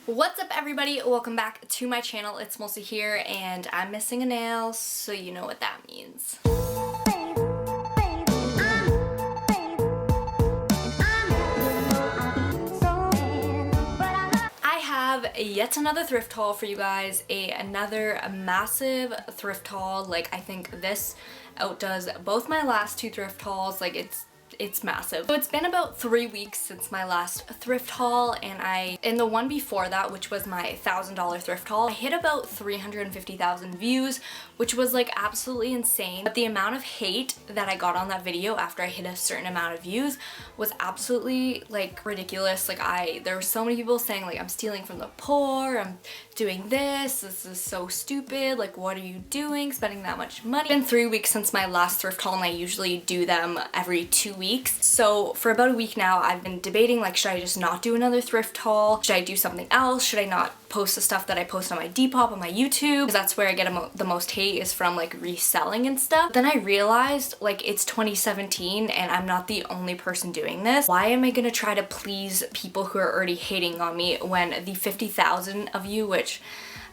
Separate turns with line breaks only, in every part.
What's up everybody? Welcome back to my channel. It's Melissa here and I'm missing a nail, so you know what that means. I have yet another thrift haul for you guys, another massive thrift haul. Like, I think this outdoes both my last two thrift hauls. Like, it's massive. So it's been about 3 weeks since my last thrift haul, and in the one before that, which was my $1,000 thrift haul, I hit about 350,000 views, which was like absolutely insane. But the amount of hate that I got on that video after I hit a certain amount of views was absolutely like ridiculous. Like, there were so many people saying like, I'm stealing from the poor, I'm doing this is so stupid, like what are you doing spending that much money? It's been 3 weeks since my last thrift haul, and I usually do them every 2 weeks. So for about a week now I've been debating, like, should I just not do another thrift haul? Should I do something else? Should I not post the stuff that I post on my Depop on my YouTube? Because that's where I get the most hate, is from like reselling and stuff. But then I realized, like, it's 2017 and I'm not the only person doing this. Why am I gonna try to please people who are already hating on me when the 50,000 of you, which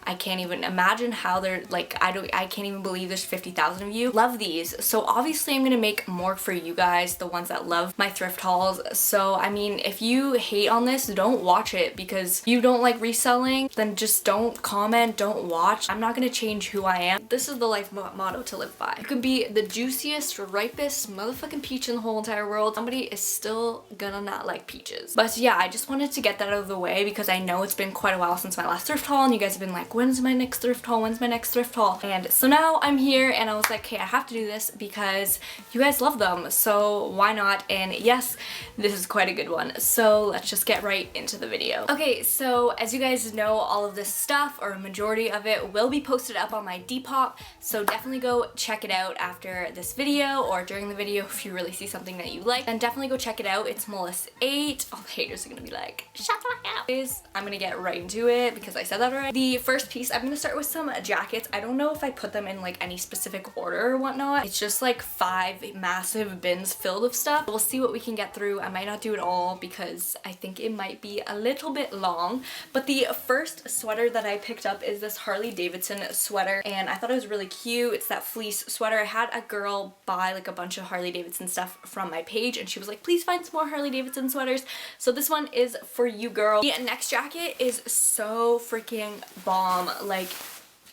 I can't even imagine how they're like, I can't even believe there's 50,000 of you, love these. So obviously I'm gonna make more for you guys, the ones that love my thrift hauls. So I mean, if you hate on this, don't watch it. Because if you don't like reselling, then just don't comment, don't watch. I'm not gonna change who I am. This is the life motto to live by. You could be the juiciest, ripest motherfucking peach in the whole entire world, somebody is still gonna not like peaches. But yeah, I just wanted to get that out of the way because I know it's been quite a while since my last thrift haul, and you guys have been like, when's my next thrift haul? When's my next thrift haul? And so now I'm here and I was like, okay, I have to do this because you guys love them, so why not? And yes, this is quite a good one. So let's just get right into the video. Okay, so as you guys know, all of this stuff, or a majority of it, will be posted up on my Depop, so definitely go check it out after this video or during the video if you really see something that you like. Then definitely go check it out. It's Melissa8. All the haters are gonna be like, shut the fuck up. I'm gonna get right into it because I said that already. The first piece, I'm gonna start with some jackets. I don't know if I put them in like any specific order or whatnot. It's just like 5 massive bins filled of stuff. We'll see what we can get through. I might not do it all because I think it might be a little bit long. But the first sweater that I picked up is this Harley Davidson sweater, and I thought it was really cute. It's that fleece sweater. I had a girl buy like a bunch of Harley Davidson stuff from my page, and she was like, please find some more Harley Davidson sweaters. So this one is for you, girl. The next jacket is so freaking bomb. Like,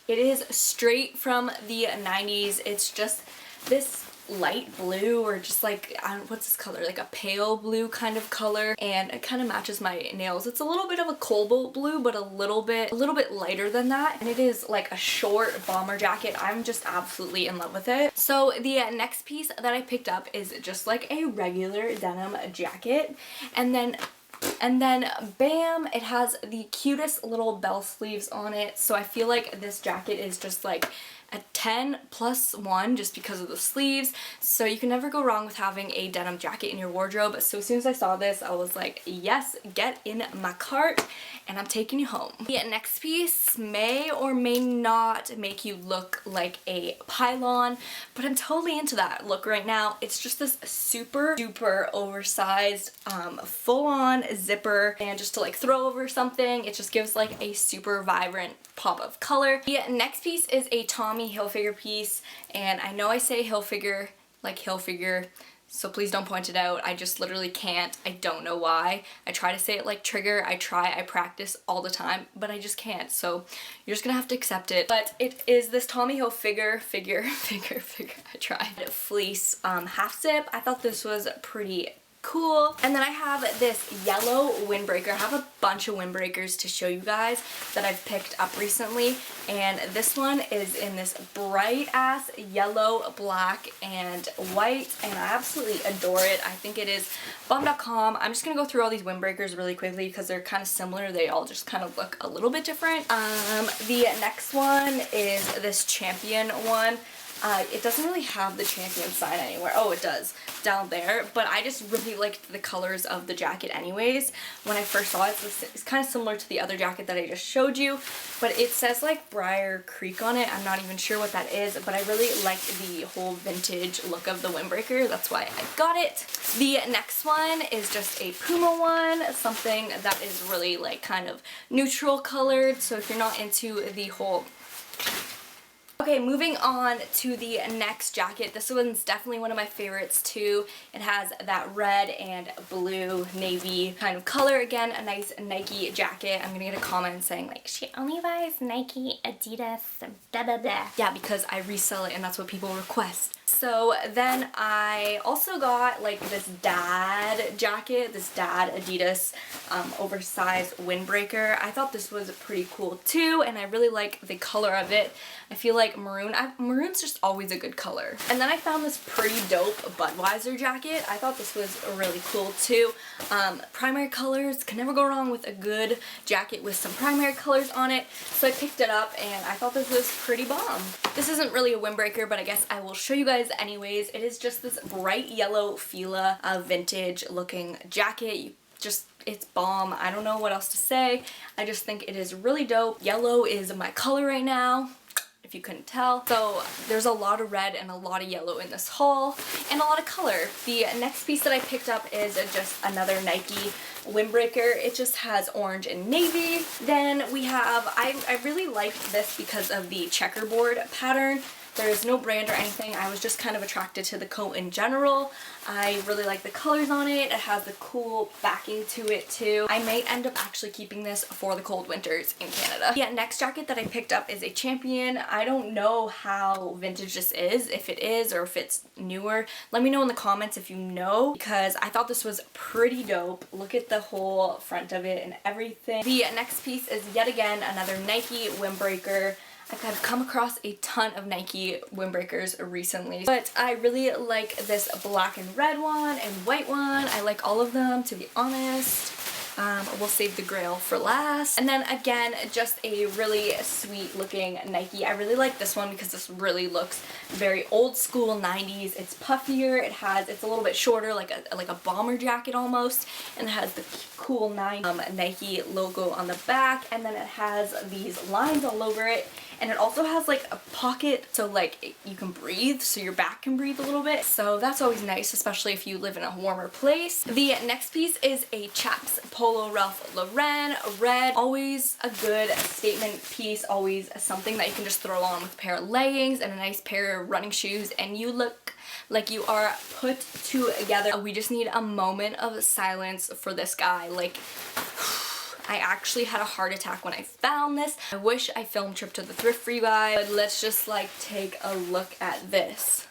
it is straight from the 90s. It's just this light blue, or just like, what's this color, like a pale blue kind of color, and it kind of matches my nails. It's a little bit of a cobalt blue, but a little bit lighter than that, and it is like a short bomber jacket. I'm just absolutely in love with it. So the next piece that I picked up is just like a regular denim jacket, and then bam, it has the cutest little bell sleeves on it. So I feel like this jacket is just like a 10+1 just because of the sleeves. So you can never go wrong with having a denim jacket in your wardrobe. So as soon as I saw this, I was like, yes, get in my cart and I'm taking you home. The next piece may or may not make you look like a pylon, but I'm totally into that look right now. It's just this super duper oversized full-on zipper, and just to like throw over something, it just gives like a super vibrant pop of color. The next piece is a Tommy Hilfiger piece, and I know I say Hilfiger like Hilfiger, so please don't point it out. I just literally can't. I don't know why. I try to say it like Trigger. I practice all the time, but I just can't. So you're just gonna have to accept it. But it is this Tommy Hilfiger I tried fleece half zip. I thought this was pretty cool. And then I have this yellow windbreaker. I have a bunch of windbreakers to show you guys that I've picked up recently, and this one is in this bright ass yellow, black, and white, and I absolutely adore it. I think it is bomb.com. I'm just gonna go through all these windbreakers really quickly because they're kind of similar. They all just kind of look a little bit different. The next one is this Champion one. It doesn't really have the Champion sign anywhere. Oh, it does down there, but I just really liked the colors of the jacket anyways. When I first saw it, it's kind of similar to the other jacket that I just showed you, but it says like Briar Creek on it. I'm not even sure what that is, but I really like the whole vintage look of the windbreaker. That's why I got it. The next one is just a Puma one, something that is really like kind of neutral colored, so if you're not into the whole... Okay, moving on to the next jacket. This one's definitely one of my favorites too. It has that red and blue navy kind of color. Again, a nice Nike jacket. I'm gonna get a comment saying like, she only buys Nike, Adidas, blah blah blah. Yeah, because I resell it and that's what people request. So then I also got like this dad jacket, this dad Adidas oversized windbreaker. I thought this was pretty cool too, and I really like the color of it. I feel like maroon's just always a good color. And then I found this pretty dope Budweiser jacket. I thought this was really cool too. Primary colors, can never go wrong with a good jacket with some primary colors on it. So I picked it up and I thought this was pretty bomb. This isn't really a windbreaker, but I guess I will show you guys anyways. It is just this bright yellow Fila vintage looking jacket. It's bomb. I don't know what else to say. I just think it is really dope. Yellow is my color right now, if you couldn't tell. So there's a lot of red and a lot of yellow in this haul and a lot of color. The next piece that I picked up is just another Nike windbreaker. It just has orange and navy. Then we have, I really liked this because of the checkerboard pattern. There is no brand or anything. I was just kind of attracted to the coat in general. I really like the colors on it. It has the cool backing to it too. I may end up actually keeping this for the cold winters in Canada. Yeah, next jacket that I picked up is a Champion. I don't know how vintage this is, if it is or if it's newer. Let me know in the comments if you know, because I thought this was pretty dope. Look at the whole front of it and everything. The next piece is yet again another Nike windbreaker. I've come across a ton of Nike windbreakers recently, but I really like this black and red one and white one. I like all of them, to be honest. We'll save the grail for last. And then again, just a really sweet looking Nike. I really like this one because this really looks very old school 90s. It's puffier. It's a little bit shorter, like a bomber jacket almost, and it has the cool Nike logo on the back, and then it has these lines all over it. And it also has like a pocket so like you can breathe, so your back can breathe a little bit. So that's always nice, especially if you live in a warmer place. The next piece is a Chaps Polo Ralph Lauren red. Always a good statement piece, always something that you can just throw on with a pair of leggings and a nice pair of running shoes and you look like you are put together. We just need a moment of silence for this guy. Like, I actually had a heart attack when I found this. I wish I filmed Trip to the Thrift for you guys, but let's just like take a look at this.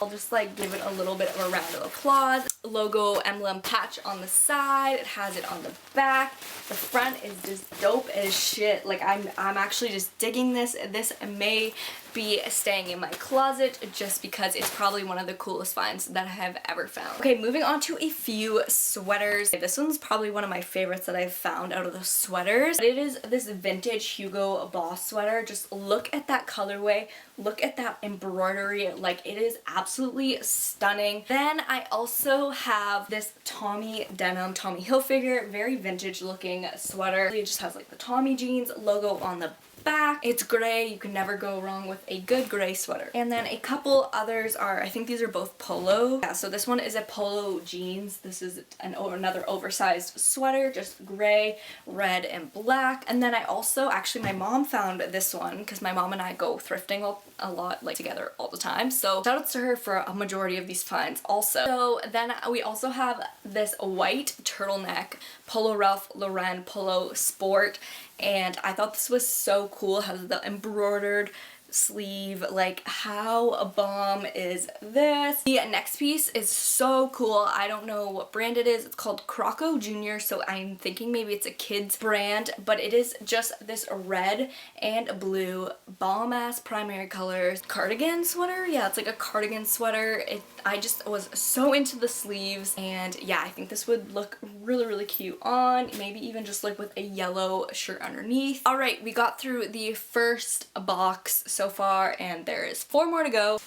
I'll just like give it a little bit of a round of applause. Logo emblem patch on the side. It has it on the back. The front is just dope as shit. Like I'm actually just digging this. This may be staying in my closet just because it's probably one of the coolest finds that I have ever found. Okay, moving on to a few sweaters. This one's probably one of my favorites that I've found out of the sweaters. It is this vintage Hugo Boss sweater. Just look at that colorway. Look at that embroidery. Like, it is absolutely stunning. Then I also have this Tommy denim, Tommy Hilfiger, very vintage looking sweater. It just has like the Tommy jeans logo on the back. It's gray. You can never go wrong with a good gray sweater. And then a couple others are, I think these are both polo. Yeah, so this one is a polo jeans. This is another oversized sweater, just gray, red, and black. And then I also, actually my mom found this one because my mom and I go thrifting a lot, like together all the time. So shout outs to her for a majority of these finds also. So then we also have this white turtleneck Polo Ralph Lauren Polo Sport. And I thought this was so cool. It has the embroidered sleeve. Like, how bomb is this? The next piece is so cool. I don't know what brand it is. It's called Croco Jr. So I'm thinking maybe it's a kid's brand, but it is just this red and blue bomb ass primary colors cardigan sweater. Yeah, it's like a cardigan sweater. I just was so into the sleeves, and yeah, I think this would look really, really cute on, maybe even just like with a yellow shirt underneath. All right, we got through the first box. so far, and there is 4 more to go.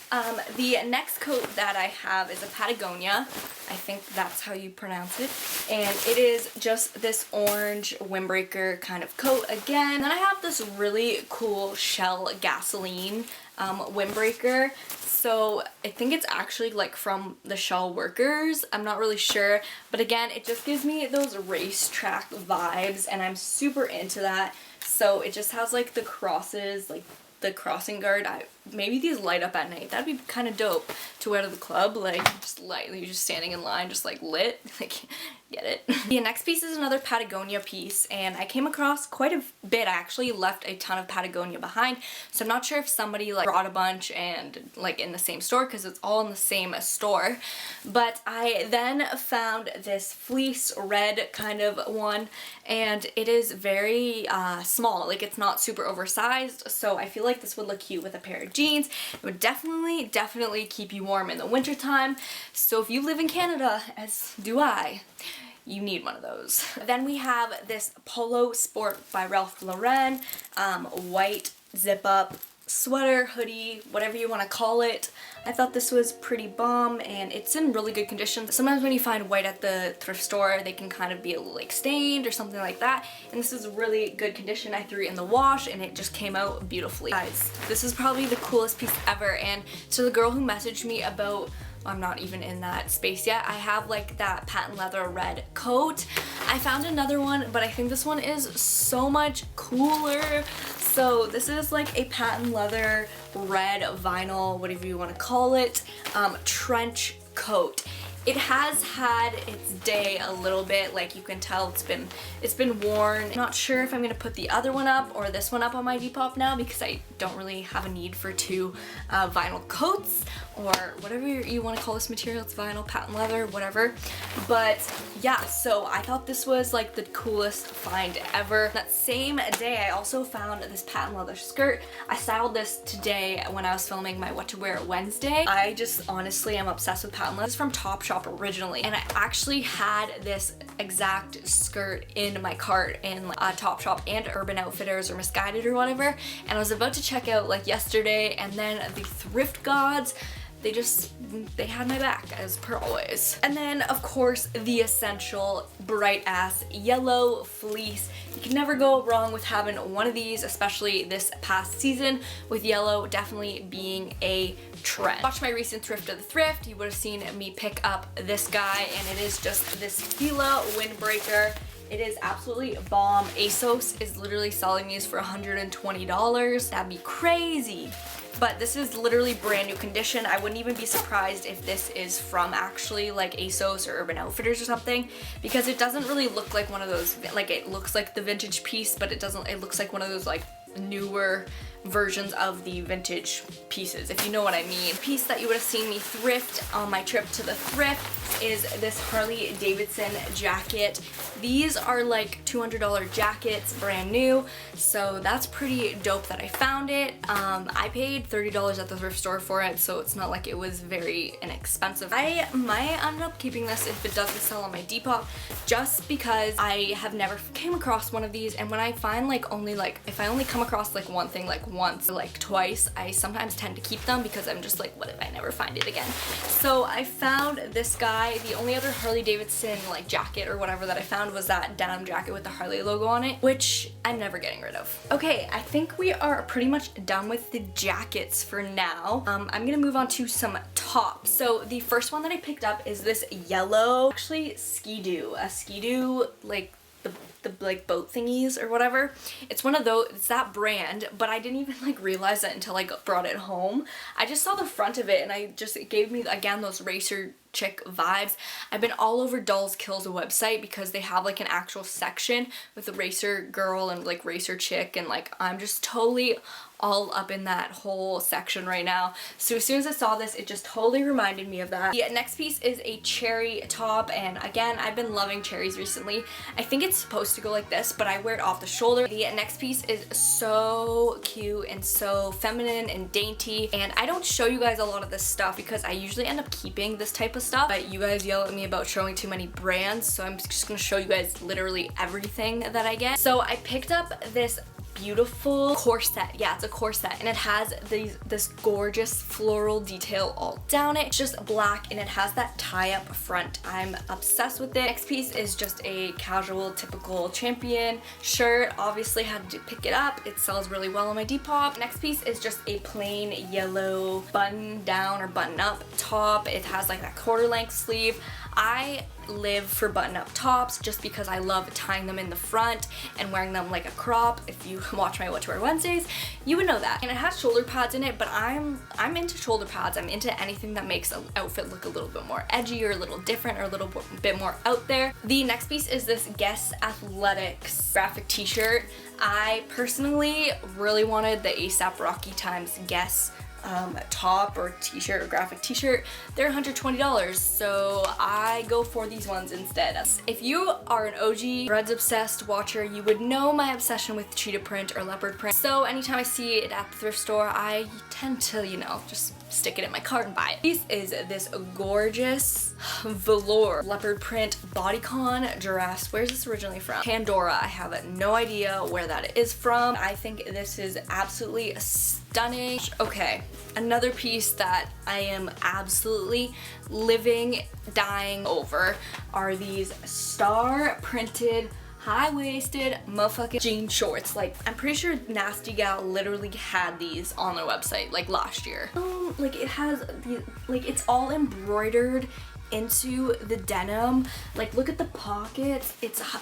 The next coat that I have is a Patagonia. I think that's how you pronounce it. And it is just this orange windbreaker kind of coat again. And then I have this really cool Shell gasoline windbreaker. So I think it's actually like from the Shell workers. I'm not really sure. But again, it just gives me those racetrack vibes, and I'm super into that. So it just has like the crosses, like the crossing guard. Maybe these light up at night. That'd be kind of dope to wear to the club, like just lightly just standing in line, just like lit, like get it. The next piece is another Patagonia piece, and I came across quite a bit. I actually left a ton of Patagonia behind, so I'm not sure if somebody like brought a bunch and like in the same store, because it's all in the same store. But I then found this fleece red kind of one, and it is very small, like it's not super oversized, so I feel like this would look cute with a pair of jeans. It would definitely keep you warm in the winter time. So if you live in Canada, as do I, you need one of those. Then we have this Polo Sport by Ralph Lauren, white zip up sweater, hoodie, whatever you want to call it. I thought this was pretty bomb, and it's in really good condition. Sometimes when you find white at the thrift store, they can kind of be a little like stained or something like that, and this is really good condition. I threw it in the wash and it just came out beautifully. Guys, this is probably the coolest piece ever, and to the girl who messaged me about, I'm not even in that space yet, I have like that patent leather red coat. I found another one, but I think this one is so much cooler. So this is like a patent leather red vinyl, whatever you want to call it, trench coat. It has had its day a little bit, like you can tell it's been worn. I'm not sure if I'm gonna put the other one up or this one up on my Depop now, because I don't really have a need for 2 vinyl coats, or whatever you want to call this material. It's vinyl, patent leather, whatever. But yeah, so I thought this was like the coolest find ever. That same day, I also found this patent leather skirt. I styled this today when I was filming my What to Wear Wednesday. I just honestly am obsessed with patent leather. It's from Topshop originally, and I actually had this exact skirt in my cart in Topshop and Urban Outfitters or Misguided or whatever, and I was about to check out like yesterday, and then the thrift gods, they had my back, as per always. And then of course the essential bright ass yellow fleece. You can never go wrong with having one of these, especially this past season with yellow definitely being a trend. Watch my recent Thrift of the Thrift, you would have seen me pick up this guy, and it is just this Fila windbreaker. It is absolutely bomb. ASOS is literally selling these for $120. That'd be crazy. But this is literally brand new condition. I wouldn't even be surprised if this is from actually like ASOS or Urban Outfitters or something, because it doesn't really look like one of those, like it looks like the vintage piece, but it doesn't, it looks like one of those like newer versions of the vintage pieces, if you know what I mean. The piece that you would have seen me thrift on my trip to the thrift is this Harley Davidson jacket. These are like $200 jackets, brand new, so that's pretty dope that I found it. I paid $30 at the thrift store for it, so it's not like it was very inexpensive. I might end up keeping this if it doesn't sell on my Depop, just because I have never came across one of these, and when I find like only like, if I only come across like one thing like once or like twice, I sometimes tend to keep them because I'm just like, what if I never find it again? So I found this guy. The only other Harley Davidson like jacket or whatever that I found was that denim jacket with the Harley logo on it, which I'm never getting rid of. Okay, I think we are pretty much done with the jackets for now. I'm gonna move on to some tops. So the first one that I picked up is this yellow, actually Ski-Doo, a Ski-Doo like the like boat thingies or whatever. It's one of those, it's that brand, but I didn't even like realize that until I brought it home. I just saw the front of it and it gave me again those racer chick vibes. I've been all over Dolls Kills website because they have like an actual section with the racer girl and like racer chick, and like I'm just totally all up in that whole section right now. So as soon as I saw this, it just totally reminded me of that. The next piece is a cherry top, and again, I've been loving cherries recently. I think it's supposed to go like this, but I wear it off the shoulder. The next piece is so cute and so feminine and dainty, and I don't show you guys a lot of this stuff because I usually end up keeping this type of stuff, but you guys yell at me about showing too many brands, so I'm just gonna show you guys literally everything that I get. So I picked up this beautiful corset. Yeah, it's a corset, and it has this gorgeous floral detail all down it. It's just black and it has that tie-up front. I'm obsessed with it. Next piece is just a casual, typical Champion shirt. Obviously had to pick it up. It sells really well on my Depop. Next piece is just a plain yellow button down or button up top. It has like that quarter length sleeve. I live for button-up tops just because I love tying them in the front and wearing them like a crop. If you watch my What to Wear Wednesdays, you would know that. And it has shoulder pads in it, but I'm into shoulder pads. I'm into anything that makes an outfit look a little bit more edgy or a little different or a little bit more out there. The next piece is this Guess Athletics graphic t-shirt. I personally really wanted the ASAP Rocky times Guess top or t-shirt or graphic t-shirt. They're $120, so I go for these ones instead. If you are an OG ThreadsObsessed watcher, you would know my obsession with cheetah print or leopard print. So anytime I see it at the thrift store, I tend to, you know, just stick it in my cart and buy it. This is this gorgeous velour leopard print bodycon dress. Where's this originally from? Pandora. I have no idea where that is from. I think this is absolutely stunning. Okay, another piece that I am absolutely living, dying over are these star printed high-waisted motherfucking jean shorts. Like, I'm pretty sure Nasty Gal literally had these on their website like last year. Like it has the, like it's all embroidered into the denim. Like, look at the pockets.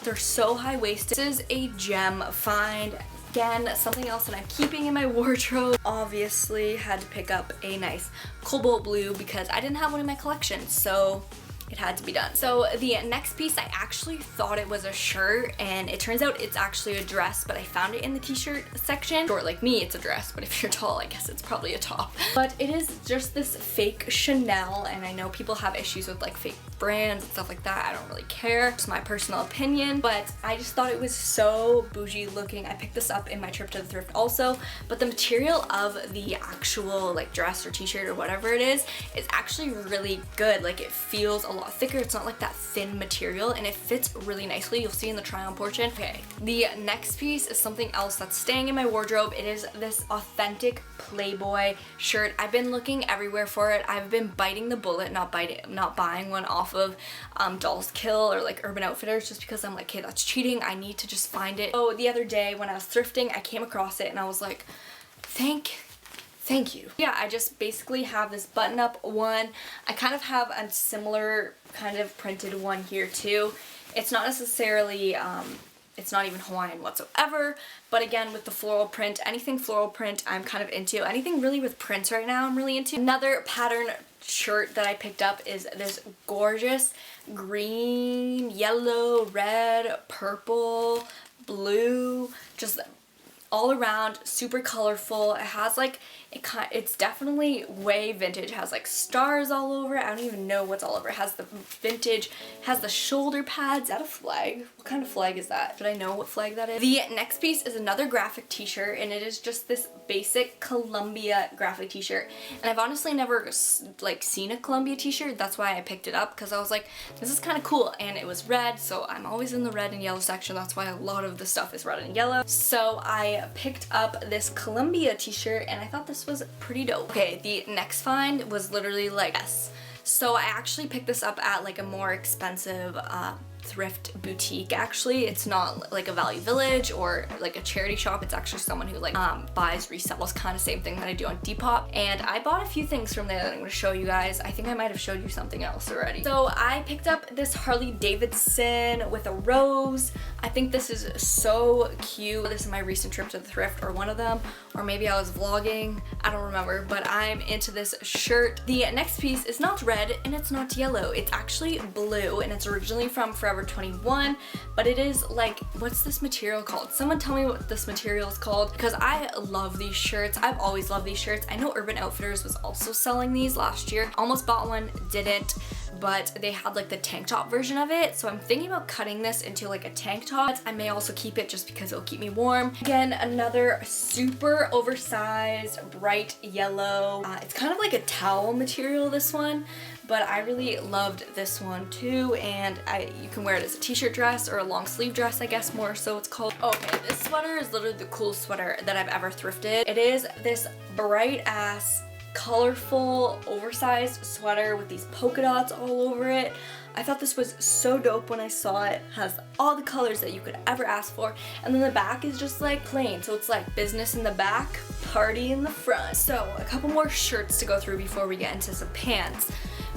They're so high-waisted. This is a gem find. Again, something else that I'm keeping in my wardrobe. Obviously had to pick up a nice cobalt blue because I didn't have one in my collection, so it had to be done. So the next piece, I actually thought it was a shirt, and it turns out it's actually a dress, but I found it in the t-shirt section. Short like me, it's a dress, but if you're tall, I guess it's probably a top. But it is just this fake Chanel, and I know people have issues with like fake brands and stuff like that. I don't really care. It's my personal opinion, but I just thought it was so bougie looking. I picked this up in my trip to the thrift also, but the material of the actual like dress or t-shirt or whatever it is actually really good. Like, it feels a lot thicker. It's not like that thin material, and it fits really nicely. You'll see in the try on portion. Okay, the next piece is something else that's staying in my wardrobe. It is this authentic Playboy shirt. I've been looking everywhere for it. I've been biting the bullet, not buying one off of Dolls Kill or like Urban Outfitters, just because I'm like, okay, that's cheating. I need to just find it. So the other day when I was thrifting, I came across it and I was like, thank you. Yeah, I just basically have this button-up one. I kind of have a similar kind of printed one here too. It's not necessarily, it's not even Hawaiian whatsoever, but again, with the floral print, anything floral print I'm kind of into. Anything really with prints right now I'm really into. Another pattern shirt that I picked up is this gorgeous green, yellow, red, purple, blue, just all around, super colorful. It has like, it's definitely way vintage. It has like stars all over it. I don't even know what's all over it. It has the vintage, it has the shoulder pads. Is that a flag? What kind of flag is that? Should I know what flag that is? The next piece is another graphic t-shirt, and it is just this basic Columbia graphic t-shirt. And I've honestly never like seen a Columbia t-shirt. That's why I picked it up, because I was like, this is kind of cool. And it was red, so I'm always in the red and yellow section. That's why a lot of the stuff is red and yellow. So I picked up this Columbia t-shirt, and I thought this was pretty dope. Okay, the next find was literally like this. So I actually picked this up at like a more expensive thrift boutique. Actually, it's not like a Value Village or like a charity shop. It's actually someone who like buys, resells, kind of same thing that I do on Depop. And I bought a few things from there that I'm going to show you guys. I think I might have showed you something else already. So I picked up this Harley Davidson with a rose. I think this is so cute. This is my recent trip to the thrift, or one of them, or maybe I was vlogging, I don't remember, but I'm into this shirt. The next piece is not red and it's not yellow. It's actually blue, and it's originally from Forever 21, but it is like, what's this material called? Someone tell me what this material is called, because I love these shirts. I've always loved these shirts. I know Urban Outfitters was also selling these last year. Almost bought one, didn't, but they had like the tank top version of it, so I'm thinking about cutting this into like a tank top. I may also keep it just because it'll keep me warm. Again, another super oversized bright yellow. It's kind of like a towel material, this one, but I really loved this one too, and you can wear it as a t-shirt dress or a long sleeve dress, I guess more so it's called. Okay, this sweater is literally the coolest sweater that I've ever thrifted. It is this bright ass, colorful, oversized sweater with these polka dots all over it. I thought this was so dope when I saw it. Has all the colors that you could ever ask for, and then the back is just like plain, so it's like business in the back, party in the front. So a couple more shirts to go through before we get into some pants.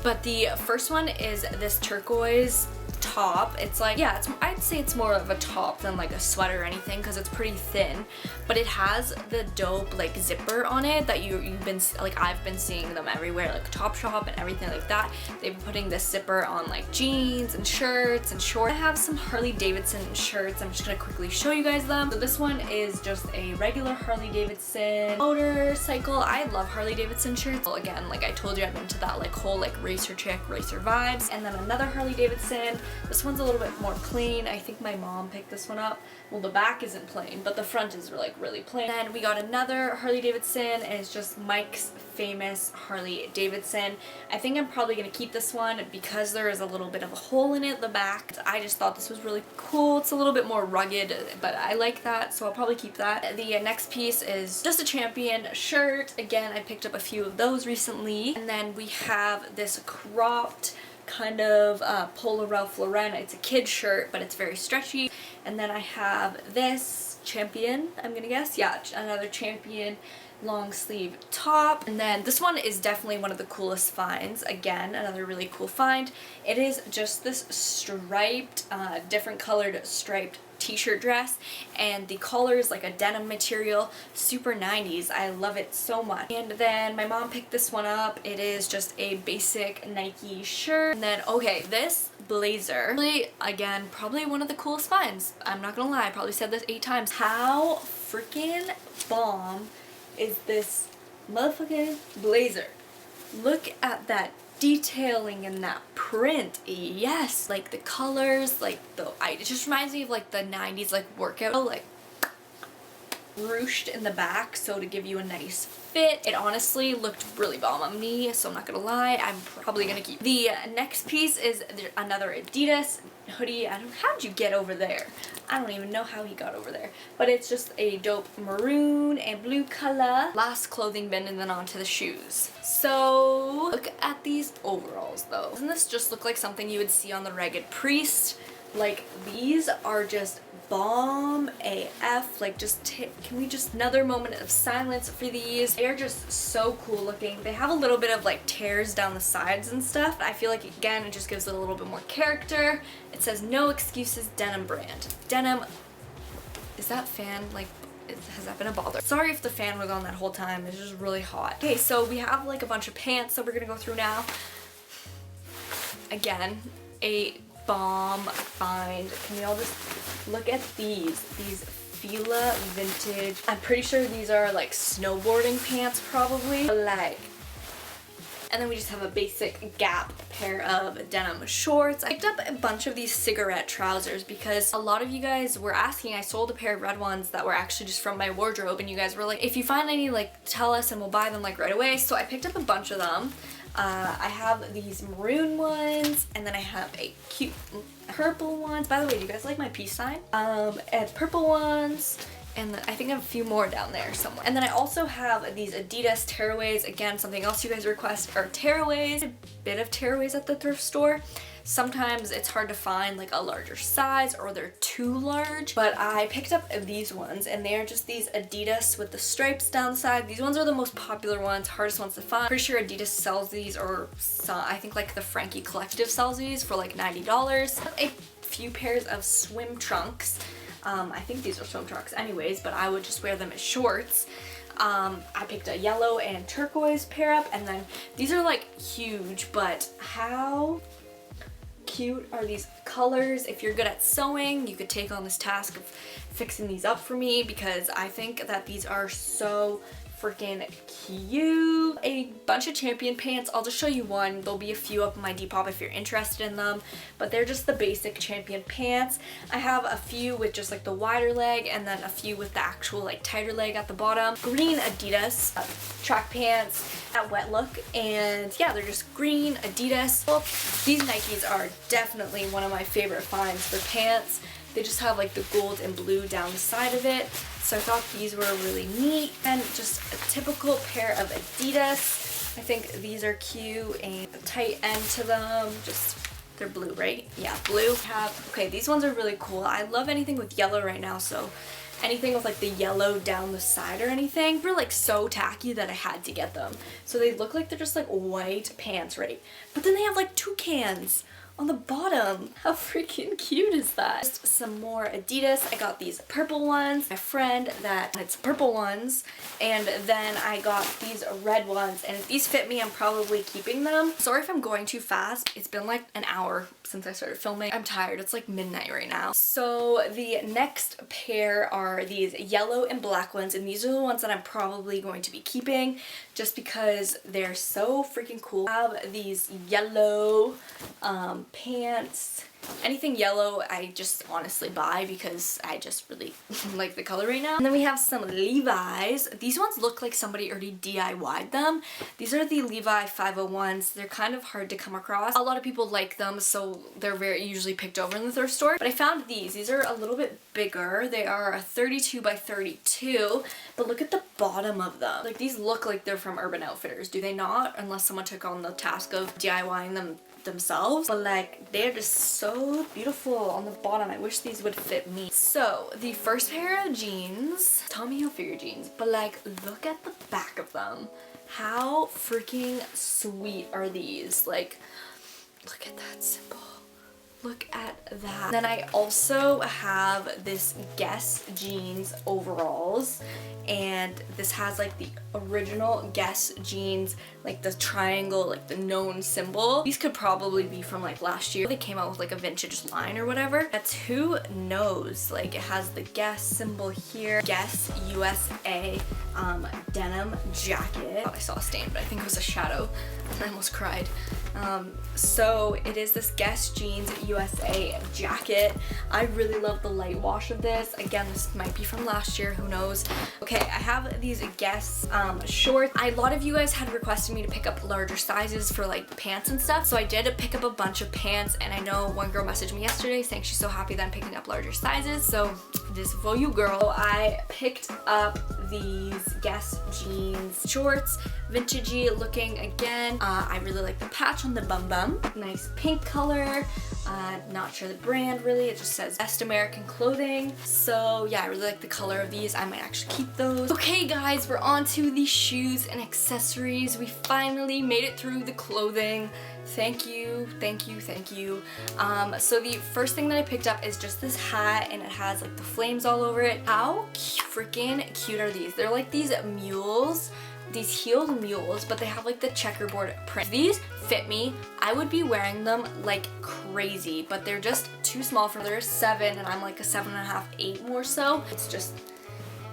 But the first one is this turquoise top. It's like, yeah, I'd say it's more of a top than like a sweater or anything because it's pretty thin, but it has the dope like zipper on it that you've been like, I've been seeing them everywhere, like Topshop and everything like that. They've been putting this zipper on like jeans and shirts and shorts. I have some Harley Davidson shirts. I'm just gonna quickly show you guys them. So this one is just a regular Harley Davidson motorcycle. I love Harley Davidson shirts. Well, again, like I told you, I'm into that like whole like racer chick, racer vibes. And then another Harley Davidson. This one's a little bit more plain. I think my mom picked this one up. Well, the back isn't plain, but the front is like really plain. Then we got another Harley Davidson, and it's just Mike's famous Harley Davidson. I think I'm probably gonna keep this one because there is a little bit of a hole in it, the back. I just thought this was really cool. It's a little bit more rugged, but I like that, so I'll probably keep that. The next piece is just a Champion shirt. Again, I picked up a few of those recently. And then we have this cropped kind of Polo Ralph Lauren. It's a kid shirt, but it's very stretchy. And then I have this Champion, I'm gonna guess. Yeah, another Champion long sleeve top. And then this one is definitely one of the coolest finds. Again, another really cool find. It is just this striped, different colored striped t-shirt dress, and the collar is like a denim material, super 90s. I love it so much. And then my mom picked this one up. It is just a basic Nike shirt. And then, okay, this blazer, really, again, probably one of the coolest finds. I'm not gonna lie, I probably said this 8 times. How freaking bomb is this motherfucking blazer? Look at that detailing in that print. Yes, like the colors, like it just reminds me of like the 90s like workout, like ruched in the back, so to give you a nice fit. It honestly looked really bomb on me, so I'm not gonna lie, I'm probably gonna keep. The next piece is another Adidas hoodie. How'd you get over there? I don't even know how he got over there, but it's just a dope maroon and blue color. Last clothing bin, and then on to the shoes. So look at these overalls though. Doesn't this just look like something you would see on the Ragged Priest? Like, these are just bomb AF. Like, can we just another moment of silence for these? They are just so cool looking. They have a little bit of like tears down the sides and stuff. I feel like, again, it just gives it a little bit more character. It says no excuses denim brand. Denim, is that fan like, has that been a bother? Sorry if the fan was on that whole time. It's just really hot. Okay, so we have like a bunch of pants that we're gonna go through now. Again, a bomb find. Can we all just look at these Fila vintage, I'm pretty sure these are like snowboarding pants probably, like. And then we just have a basic Gap pair of denim shorts. I picked up a bunch of these cigarette trousers because a lot of you guys were asking. I sold a pair of red ones that were actually just from my wardrobe, and you guys were like, if you find any, like, tell us and we'll buy them like right away. So I picked up a bunch of them. I have these maroon ones, and then I have a cute purple ones. By the way, do you guys like my peace sign? And purple ones. And I think I have a few more down there somewhere. And then I also have these Adidas tearaways. Again, something else you guys request are tearaways. A bit of tearaways at the thrift store. Sometimes it's hard to find like a larger size, or they're too large. But I picked up these ones, and they are just these Adidas with the stripes down the side. These ones are the most popular ones, hardest ones to find. Pretty sure Adidas sells these, or I think like the Frankie Collective sells these for like $90. A few pairs of swim trunks. I think these are swim trunks anyways, but I would just wear them as shorts. I picked a yellow and turquoise pair up, and then these are like huge, but how cute are these colors? If you're good at sewing, you could take on this task of fixing these up for me, because I think that these are so freaking cute. A bunch of Champion pants. I'll just show you one. There'll be a few up in my Depop if you're interested in them, but they're just the basic Champion pants. I have a few with just like the wider leg and then a few with the actual like tighter leg at the bottom. Green Adidas track pants, that wet look, and yeah, they're just green Adidas. Well, these Nikes are definitely one of my favorite finds for pants. They just have like the gold and blue down the side of it. So I thought these were really neat, and just a typical pair of Adidas. I think these are cute, and a tight end to them. Just, they're blue, right? Yeah, blue. Okay, these ones are really cool. I love anything with yellow right now, so anything with like the yellow down the side or anything. They're like so tacky that I had to get them. So they look like they're just like white pants, right? But then they have like toucans on the bottom. How freaking cute is that? Just some more Adidas. I got these purple ones. My friend that it's purple ones, and then I got these red ones, and if these fit me, I'm probably keeping them. Sorry if I'm going too fast. It's been like an hour since I started filming. I'm tired. It's like midnight right now. So the next pair are these yellow and black ones, and these are the ones that I'm probably going to be keeping just because they're so freaking cool. I have these yellow pants. Anything yellow I just honestly buy because I just really like the color right now. And then we have some Levi's. These ones look like somebody already DIY'd them. These are the Levi 501s. They're kind of hard to come across. A lot of people like them, so they're very usually picked over in the thrift store. But I found these. These are a little bit bigger. They are a 32 by 32, but look at the bottom of them. Like, these look like they're from Urban Outfitters, do they not? Unless someone took on the task of DIYing them themselves, but like they're just so beautiful on the bottom. I wish these would fit me. So the first pair of jeans, Tommy Hilfiger jeans, but like look at the back of them. How freaking sweet are these? Like, look at that symbol. Look at that. Then I also have this Guess jeans overalls, and this has like the original Guess jeans, like the triangle, like the known symbol. These could probably be from like last year. They came out with like a vintage line or whatever. That's who knows. Like, it has the Guess symbol here. Guess USA denim jacket. Oh, I saw a stain, but I think it was a shadow. I almost cried. So it is this Guess jeans USA jacket. I really love the light wash of this. Again, this might be from last year, who knows. Okay, I have these Guess shorts. A lot of you guys had requested me to pick up larger sizes for like pants and stuff, so I did pick up a bunch of pants, and I know one girl messaged me yesterday saying she's so happy that I'm picking up larger sizes, so this is for you, girl. I picked up these Guess jeans shorts, vintagey looking again. I really like the patch on the bum bum. Nice pink color. Not sure the brand really. It just says Best American Clothing. So yeah, I really like the color of these. I might actually keep those. Okay guys, we're on to the shoes and accessories. We finally made it through the clothing. Thank you, thank you, thank you. So the first thing that I picked up is just this hat, and it has like the flames all over it. How freaking cute are these? They're like these mules, these heeled mules, but they have like the checkerboard print. These fit me. I would be wearing them like crazy, but they're just too small for their 7, and I'm like a 7.5, 8 more so. It's just,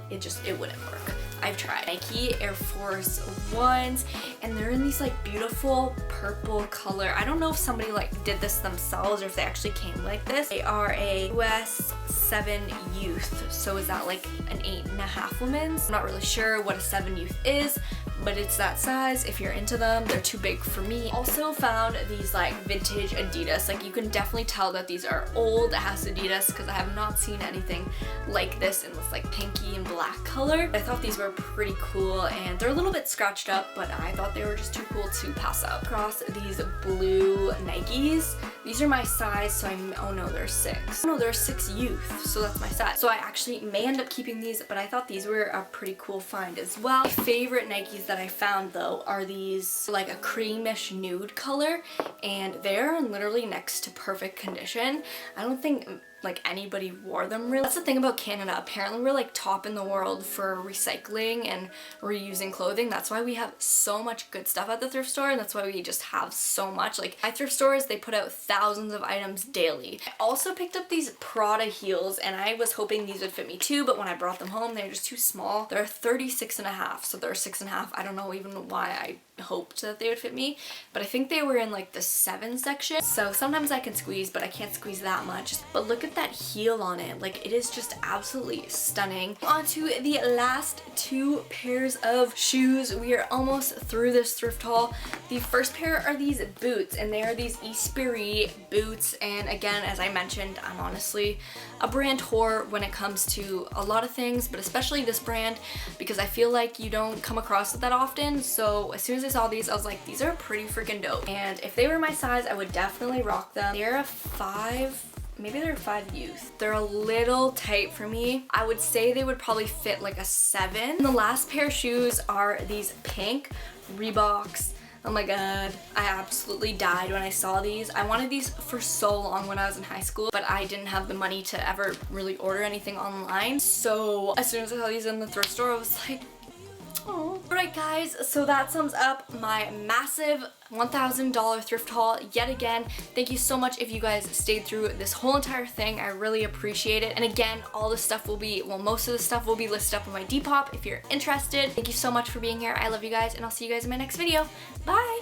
it wouldn't work. I've tried. Nike Air Force Ones, and they're in these like beautiful purple color. I don't know if somebody like did this themselves or if they actually came like this. They are a US 7 youth, so is that like an 8.5 women's? I'm not really sure what a 7 youth is, but it's that size. If you're into them, they're too big for me. Also found these like vintage Adidas. Like, you can definitely tell that these are old ass Adidas because I have not seen anything like this in this like pinky and black color. I thought these were pretty cool, and they're a little bit scratched up, but I thought they were just too cool to pass up. Across these blue Nikes. These are my size, so oh no, they're 6. Oh no, they're 6 youth, so that's my size. So I actually may end up keeping these, but I thought these were a pretty cool find as well. My favorite Nikes that I found though are these like a creamish nude color, and they're literally next to perfect condition. I don't think like anybody wore them really. That's the thing about Canada. Apparently we're like top in the world for recycling and reusing clothing. That's why we have so much good stuff at the thrift store, and that's why we just have so much. Like my thrift stores, they put out thousands of items daily. I also picked up these Prada heels, and I was hoping these would fit me too, but when I brought them home, they're just too small. They're 36.5, so they're 6.5. I don't know even why I hoped that they would fit me, but I think they were in like the 7 section. So sometimes I can squeeze, but I can't squeeze that much. But look at that heel on it. Like, it is just absolutely stunning. On to the last 2 pairs of shoes. We are almost through this thrift haul. The first pair are these boots, and they are these Esprit boots. And again, as I mentioned, I'm honestly a brand whore when it comes to a lot of things, but especially this brand, because I feel like you don't come across it that often. So as soon as I saw these, I was like, these are pretty freaking dope. And if they were my size, I would definitely rock them. They're a 5, maybe they're a 5 youth. They're a little tight for me. I would say they would probably fit like a 7. And the last pair of shoes are these pink Reeboks. Oh my god, I absolutely died when I saw these. I wanted these for so long when I was in high school, but I didn't have the money to ever really order anything online. So as soon as I saw these in the thrift store, I was like, oh. Alright guys, so that sums up my massive $1,000 thrift haul yet again. Thank you so much if you guys stayed through this whole entire thing. I really appreciate it. And again, all the stuff will be, well, most of the stuff will be listed up on my Depop if you're interested. Thank you so much for being here. I love you guys, and I'll see you guys in my next video. Bye!